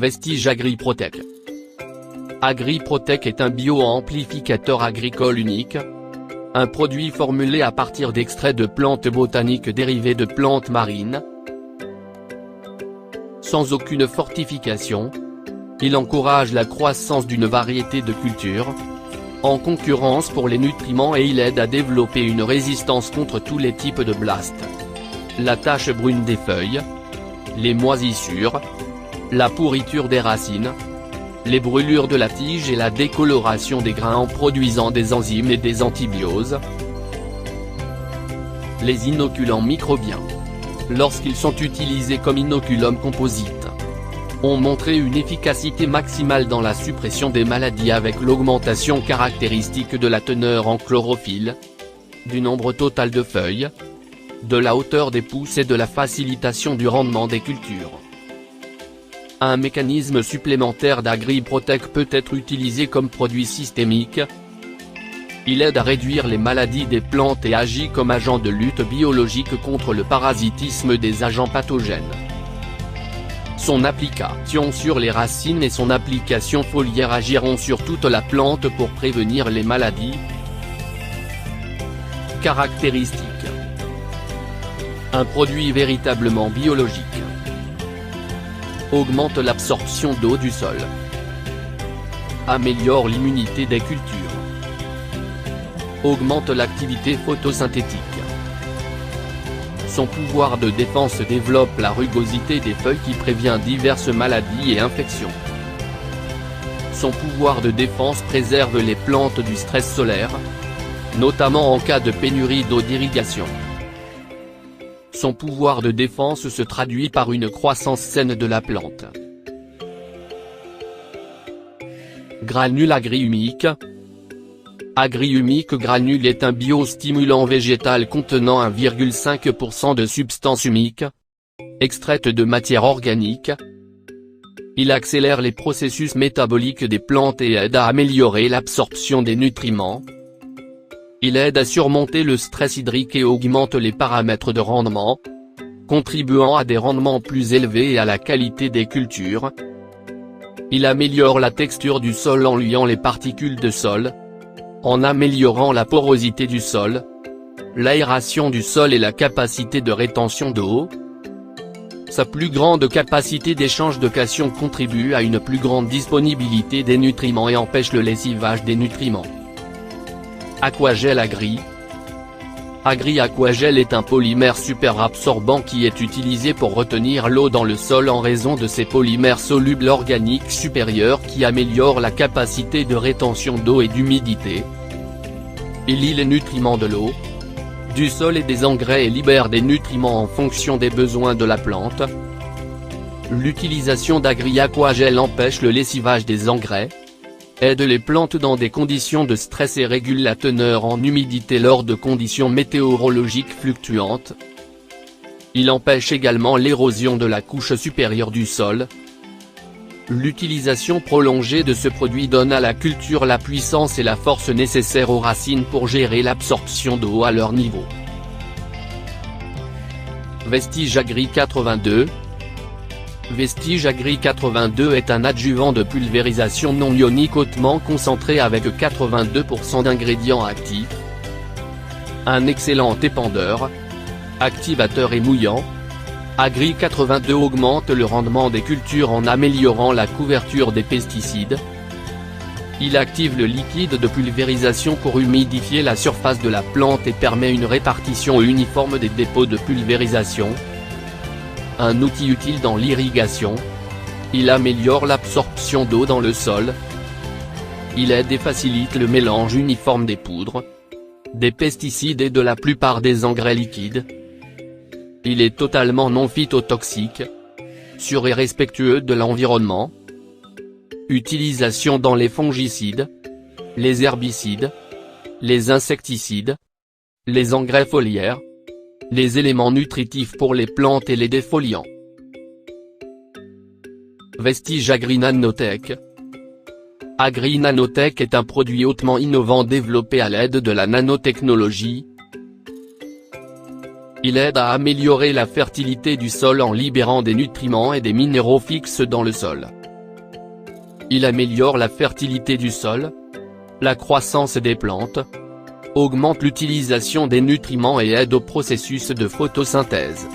Vestige AgriProtec. AgriProtec est un bio-amplificateur agricole unique. Un produit formulé à partir d'extraits de plantes botaniques dérivées de plantes marines. Sans aucune fortification, il encourage la croissance d'une variété de cultures, en concurrence pour les nutriments, et il aide à développer une résistance contre tous les types de blast. La tache brune des feuilles, les moisissures, la pourriture des racines, les brûlures de la tige et la décoloration des grains en produisant des enzymes et des antibioses. Les inoculants microbiens, lorsqu'ils sont utilisés comme inoculum composite, ont montré une efficacité maximale dans la suppression des maladies avec l'augmentation caractéristique de la teneur en chlorophylle, du nombre total de feuilles, de la hauteur des pousses et de la facilitation du rendement des cultures. Un mécanisme supplémentaire d'AgriProtec peut être utilisé comme produit systémique. Il aide à réduire les maladies des plantes et agit comme agent de lutte biologique contre le parasitisme des agents pathogènes. Son application sur les racines et son application foliaire agiront sur toute la plante pour prévenir les maladies. Caractéristiques. Un produit véritablement biologique. Augmente l'absorption d'eau du sol. Améliore l'immunité des cultures. Augmente l'activité photosynthétique. Son pouvoir de défense développe la rugosité des feuilles qui prévient diverses maladies et infections. Son pouvoir de défense préserve les plantes du stress solaire, notamment en cas de pénurie d'eau d'irrigation. Son pouvoir de défense se traduit par une croissance saine de la plante. Granule agrihumique. Agrihumique granule est un biostimulant végétal contenant 1,5% de substance humique, extraite de matière organique. Il accélère les processus métaboliques des plantes et aide à améliorer l'absorption des nutriments. Il aide à surmonter le stress hydrique et augmente les paramètres de rendement, contribuant à des rendements plus élevés et à la qualité des cultures. Il améliore la texture du sol en liant les particules de sol, en améliorant la porosité du sol, l'aération du sol et la capacité de rétention d'eau. Sa plus grande capacité d'échange de cation contribue à une plus grande disponibilité des nutriments et empêche le lessivage des nutriments. Aquagel Agri. Aquagel est un polymère super absorbant qui est utilisé pour retenir l'eau dans le sol en raison de ses polymères solubles organiques supérieurs qui améliorent la capacité de rétention d'eau et d'humidité. Il lie les nutriments de l'eau, du sol et des engrais et libère des nutriments en fonction des besoins de la plante. L'utilisation d'Agri-Aquagel empêche le lessivage des engrais, aide les plantes dans des conditions de stress et régule la teneur en humidité lors de conditions météorologiques fluctuantes. Il empêche également l'érosion de la couche supérieure du sol. L'utilisation prolongée de ce produit donne à la culture la puissance et la force nécessaires aux racines pour gérer l'absorption d'eau à leur niveau. Vestige Agri 82. Vestige Agri 82 est un adjuvant de pulvérisation non ionique hautement concentré avec 82% d'ingrédients actifs. Un excellent épandeur, activateur et mouillant. Agri 82 augmente le rendement des cultures en améliorant la couverture des pesticides. Il active le liquide de pulvérisation pour humidifier la surface de la plante et permet une répartition uniforme des dépôts de pulvérisation. Un outil utile dans l'irrigation. Il améliore l'absorption d'eau dans le sol. Il aide et facilite le mélange uniforme des poudres, des pesticides et de la plupart des engrais liquides. Il est totalement non phytotoxique, sûr et respectueux de l'environnement. Utilisation dans les fongicides, les herbicides, les insecticides, les engrais foliaires, les éléments nutritifs pour les plantes et les défoliants. Vestige Agri Nanotech. Agri Nanotech est un produit hautement innovant développé à l'aide de la nanotechnologie. Il aide à améliorer la fertilité du sol en libérant des nutriments et des minéraux fixes dans le sol. Il améliore la fertilité du sol, la croissance des plantes, augmente l'utilisation des nutriments et aide au processus de photosynthèse.